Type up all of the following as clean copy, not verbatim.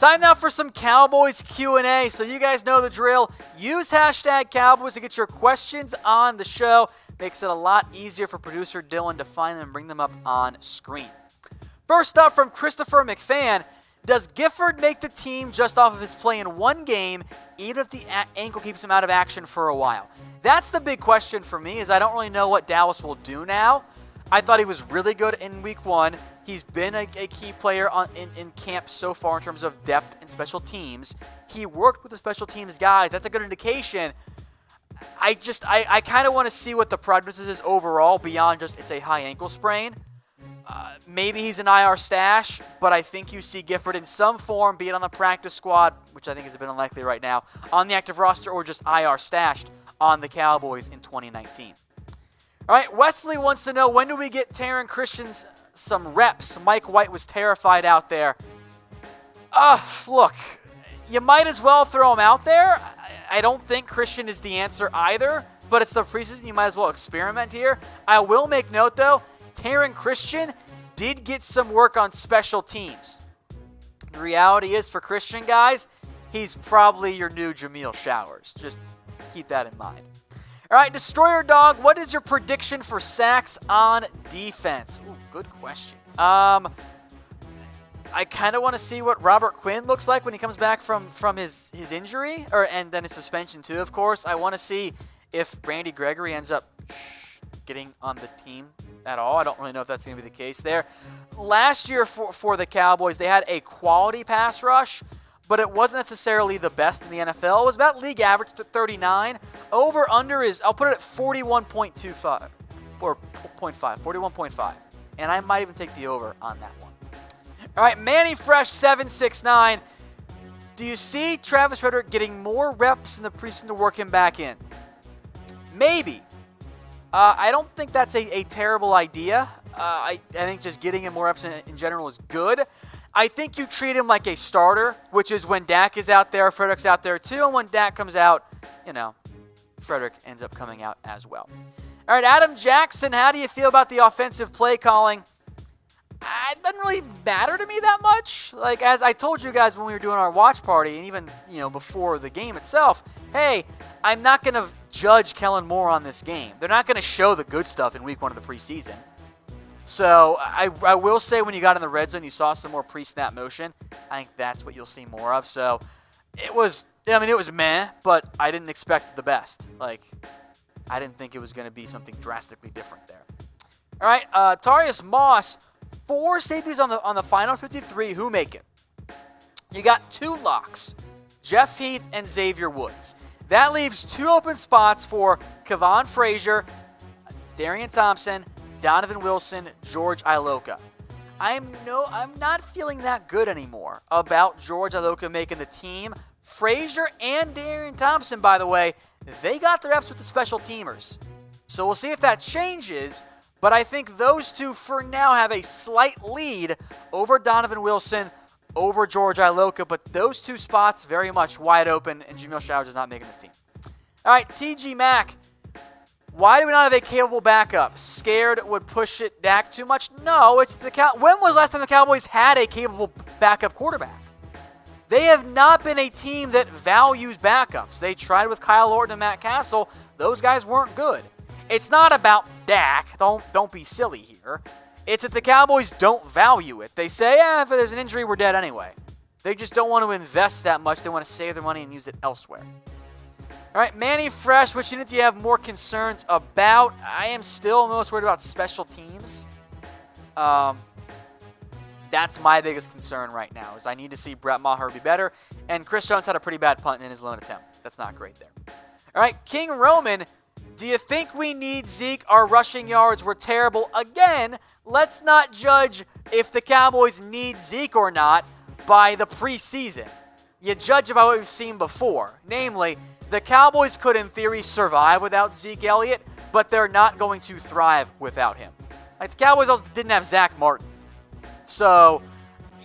Time now for some Cowboys Q&A. So you guys know the drill. Use hashtag Cowboys to get your questions on the show. Makes it a lot easier for producer Dylan to find them and bring them up on screen. First up from Christopher McFan. Does Gifford make the team just off of his play in one game, even if the ankle keeps him out of action for a while? That's the big question for me, is I don't really know what Dallas will do now. I thought he was really good in week 1. He's been a key player in camp so far in terms of depth and special teams. He worked with the special teams guys. That's a good indication. I kind of want to see what the prognosis is overall beyond just it's a high ankle sprain. Maybe he's an IR stash, but I think you see Gifford in some form, be it on the practice squad, which I think is a bit unlikely right now, on the active roster, or just IR stashed on the Cowboys in 2019. All right, Wesley wants to know, when do we get Taryn Christion some reps? Mike White was terrified out there. Look, you might as well throw him out there. I don't think Christion is the answer either, but it's the preseason. You might as well experiment here. I will make note, though, Taryn Christion did get some work on special teams. The reality is, for Christion, guys, he's probably your new Jameil Showers. Just keep that in mind. All right, Destroyer Dog, what is your prediction for sacks on defense? Ooh, good question. I kind of want to see what Robert Quinn looks like when he comes back from his injury, and then his suspension too, of course. I want to see if Randy Gregory ends up getting on the team at all. I don't really know if that's going to be the case there. Last year for the Cowboys, they had a quality pass rush, but it wasn't necessarily the best in the NFL. It was about league average to 39. Over-under is, I'll put it at 41.25, or 0.5, 41.5. And I might even take the over on that one. All right, Manny Fresh 769. Do you see Travis Frederick getting more reps in the preseason to work him back in? Maybe. I don't think that's a terrible idea. I think just getting him more reps in general is good. I think you treat him like a starter, which is when Dak is out there, Frederick's out there too, and when Dak comes out, Frederick ends up coming out as well. All right, Adam Jackson, how do you feel about the offensive play calling? It doesn't really matter to me that much. Like, as I told you guys when we were doing our watch party, and even before the game itself, hey, I'm not going to judge Kellen Moore on this game. They're not going to show the good stuff in week 1 of the preseason. So I will say, when you got in the red zone, you saw some more pre-snap motion. I think that's what you'll see more of. So it was meh, but I didn't expect the best. Like, I didn't think it was going to be something drastically different there. All right, Tarius Moss, 4 safeties on the final 53. Who make it? You got 2 locks, Jeff Heath and Xavier Woods. That leaves 2 open spots for Kevon Frazier, Darian Thompson, Donovan Wilson, George Iloka. I'm not feeling that good anymore about George Iloka making the team. Frazier and Darian Thompson, by the way, they got the reps with the special teamers. So we'll see if that changes, but I think those 2 for now have a slight lead over Donovan Wilson, over George Iloka, but those 2 spots very much wide open, and Jameil Showers is not making this team. All right, TG Mack. Why do we not have a capable backup? Scared it would push it Dak too much? No, it's when was the last time the Cowboys had a capable backup quarterback? They have not been a team that values backups. They tried with Kyle Orton and Matt Castle. Those guys weren't good. It's not about Dak. Don't be silly here. It's that the Cowboys don't value it. They say, if there's an injury, we're dead anyway. They just don't want to invest that much. They want to save their money and use it elsewhere. All right, Manny Fresh, which unit do you have more concerns about? I am still most worried about special teams. That's my biggest concern right now, is I need to see Brett Maher be better. And Chris Jones had a pretty bad punt in his lone attempt. That's not great there. All right, King Roman, do you think we need Zeke? Our rushing yards were terrible. Again, let's not judge if the Cowboys need Zeke or not by the preseason. You judge about what we've seen before. Namely, the Cowboys could, in theory, survive without Zeke Elliott, but they're not going to thrive without him. Like, the Cowboys also didn't have Zach Martin. So,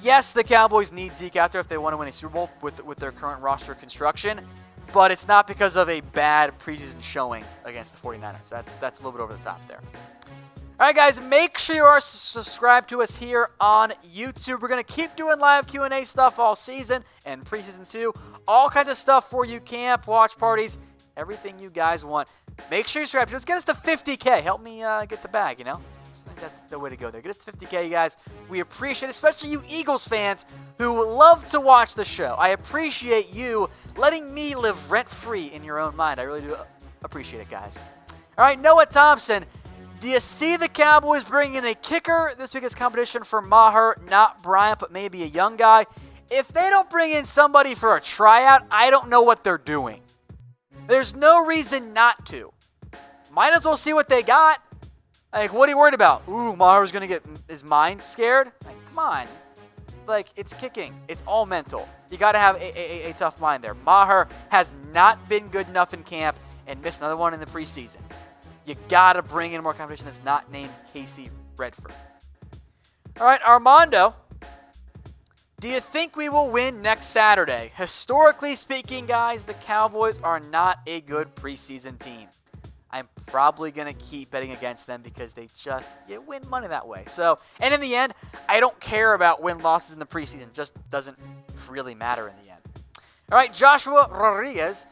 yes, the Cowboys need Zeke out there if they want to win a Super Bowl with their current roster construction, but it's not because of a bad preseason showing against the 49ers. That's a little bit over the top there. All right, guys, make sure you are subscribed to us here on YouTube. We're going to keep doing live Q&A stuff all season and preseason too. All kinds of stuff for you, camp, watch parties, everything you guys want. Make sure you subscribe to us. Get us to 50K. Help me get the bag, I think that's the way to go there. Get us to 50K, guys. We appreciate it, especially you Eagles fans who love to watch the show. I appreciate you letting me live rent-free in your own mind. I really do appreciate it, guys. All right, Noah Thompson. Do you see the Cowboys bringing in a kicker this week as competition for Maher? Not Bryant, but maybe a young guy. If they don't bring in somebody for a tryout, I don't know what they're doing. There's no reason not to. Might as well see what they got. Like, what are you worried about? Ooh, Maher's going to get his mind scared? Like, come on. Like, it's kicking. It's all mental. You got to have a tough mind there. Maher has not been good enough in camp and missed another one in the preseason. You got to bring in more competition that's not named Casey Redford. All right, Armando. Do you think we will win next Saturday? Historically speaking, guys, the Cowboys are not a good preseason team. I'm probably going to keep betting against them because you win money that way. So, and in the end, I don't care about win-losses in the preseason. It just doesn't really matter in the end. All right, Joshua Rodriguez.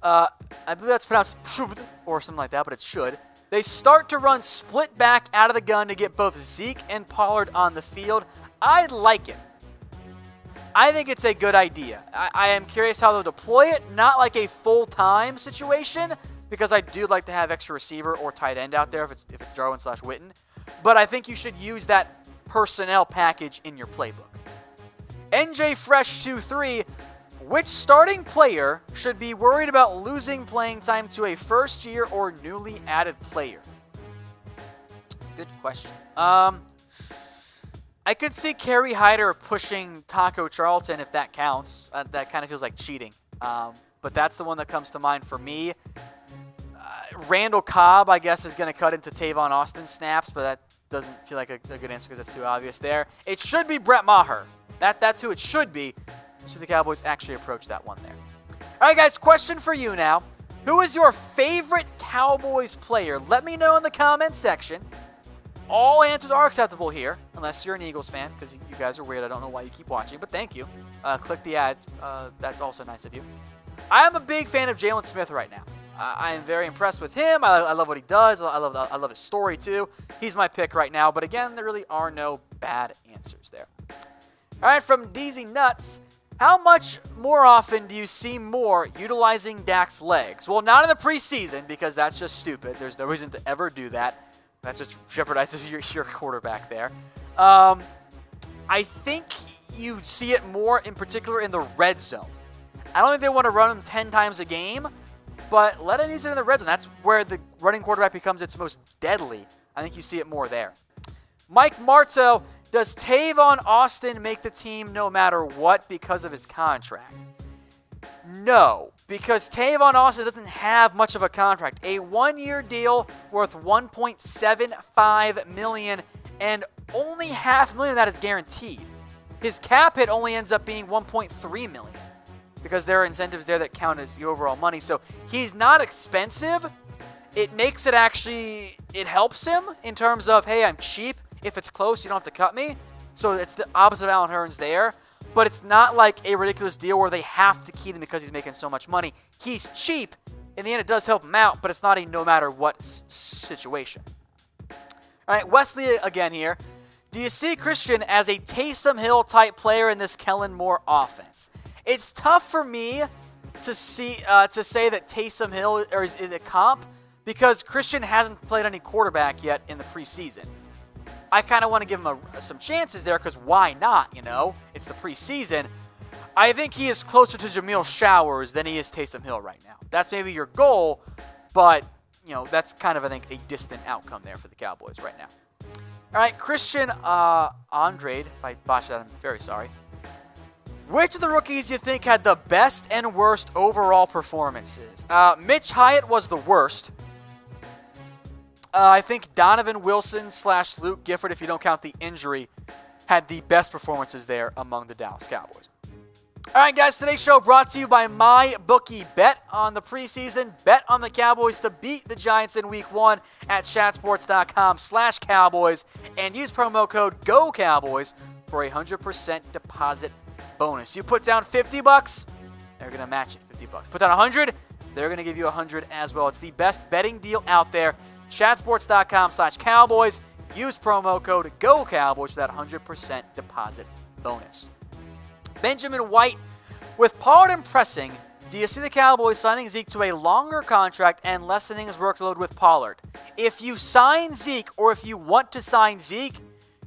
I believe that's pronounced should or something like that, but it's should. They start to run split back out of the gun to get both Zeke and Pollard on the field. I like it. I think it's a good idea. I am curious how they'll deploy it. Not like a full-time situation, because I do like to have extra receiver or tight end out there if it's Jarwin/Witten. But I think you should use that personnel package in your playbook. NJ Fresh 23. Which starting player should be worried about losing playing time to a first-year or newly added player? Good question. I could see Kerry Hyder pushing Taco Charlton if that counts. That kind of feels like cheating. But that's the one that comes to mind for me. Randall Cobb, I guess, is going to cut into Tavon Austin snaps, but that doesn't feel like a good answer because it's too obvious there. It should be Brett Maher. That's who it should be. So the Cowboys actually approach that one there. All right, guys, question for you now. Who is your favorite Cowboys player? Let me know in the comments section. All answers are acceptable here, unless you're an Eagles fan, because you guys are weird. I don't know why you keep watching, but thank you. Click the ads. That's also nice of you. I am a big fan of Jalen Smith right now. I am very impressed with him. I love what he does. I love his story, too. He's my pick right now, but again, there really are no bad answers there. All right, from DZ Nuts. How much more often do you see Moore utilizing Dak's legs? Well, not in the preseason because that's just stupid. There's no reason to ever do that. That just jeopardizes your quarterback there. I think you see it more in particular in the red zone. I don't think they want to run him 10 times a game, but let him use it in the red zone. That's where the running quarterback becomes its most deadly. I think you see it more there. Mike Marto. Does Tavon Austin make the team no matter what because of his contract? No, because Tavon Austin doesn't have much of a contract. A one-year deal worth $1.75 million, and only $500,000 of that is guaranteed. His cap hit only ends up being $1.3 million because there are incentives there that count as the overall money. So he's not expensive. It makes it it helps him in terms of, hey, I'm cheap. If it's close, you don't have to cut me. So it's the opposite of Allen Hurns there. But it's not like a ridiculous deal where they have to keep him because he's making so much money. He's cheap. In the end, it does help him out, but it's not a no matter what situation. All right, Wesley again here. Do you see Christion as a Taysom Hill type player in this Kellen Moore offense? It's tough for me to say that Taysom Hill is a comp because Christion hasn't played any quarterback yet in the preseason. I kind of want to give him some chances there because why not, It's the preseason. I think he is closer to Jameil Showers than he is Taysom Hill right now. That's maybe your goal, but, that's kind of, I think, a distant outcome there for the Cowboys right now. All right, Christian Andrade, if I botched that, I'm very sorry. Which of the rookies do you think had the best and worst overall performances? Mitch Hyatt was the worst. I think Donovan Wilson / Luke Gifford, if you don't count the injury, had the best performances there among the Dallas Cowboys. All right, guys, today's show brought to you by MyBookie. Bet on the preseason. Bet on the Cowboys to beat the Giants in Week 1 at chatsports.com/Cowboys and use promo code GOCowboys for a 100% deposit bonus. You put down $50, they're going to match it $50. Put down $100, they're going to give you $100 as well. It's the best betting deal out there. chatsports.com/Cowboys. Use promo code GOCowboys for that 100% deposit bonus. Benjamin White, with Pollard impressing, do you see the Cowboys signing Zeke to a longer contract and lessening his workload with Pollard? If you sign Zeke, or if you want to sign Zeke,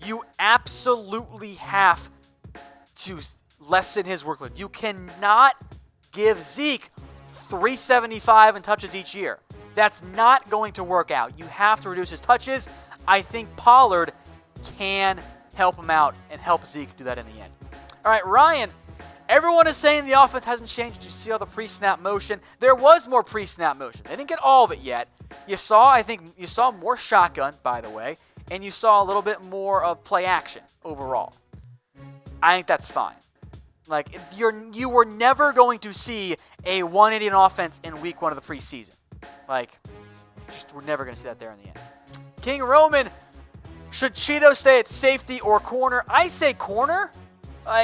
you absolutely have to lessen his workload. You cannot give Zeke 375 in touches each year. That's not going to work out. You have to reduce his touches. I think Pollard can help him out and help Zeke do that in the end. All right, Ryan, everyone is saying the offense hasn't changed. Did you see all the pre-snap motion? There was more pre-snap motion. They didn't get all of it yet. I think you saw more shotgun, by the way, and you saw a little bit more of play action overall. I think that's fine. Like, you were never going to see a 180 offense in Week 1 of the preseason. Like, we're never going to see that there in the end. King Roman, should Cheeto stay at safety or corner? I say corner.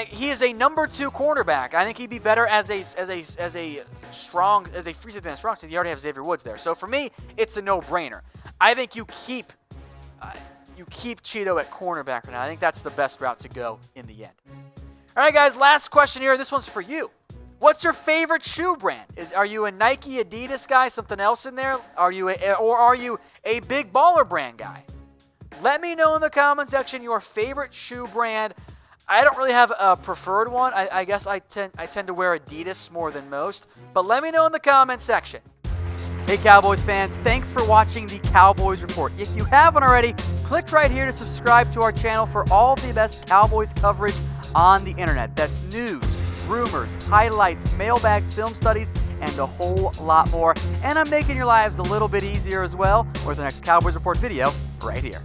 He is a number 2 cornerback. I think he'd be better as a free safety than a strong safety. You already have Xavier Woods there. So for me, it's a no-brainer. I think you keep Cheeto at cornerback right now. I think that's the best route to go in the end. All right, guys, last question here. This one's for you. What's your favorite shoe brand? Are you a Nike, Adidas guy, something else in there? Are you a big baller brand guy? Let me know in the comment section your favorite shoe brand. I don't really have a preferred one. I guess I tend to wear Adidas more than most. But let me know in the comment section. Hey, Cowboys fans, thanks for watching the Cowboys Report. If you haven't already, click right here to subscribe to our channel for all the best Cowboys coverage on the internet. That's news, rumors, highlights, mailbags, film studies, and a whole lot more. And I'm making your lives a little bit easier as well with the next Cowboys Report video right here.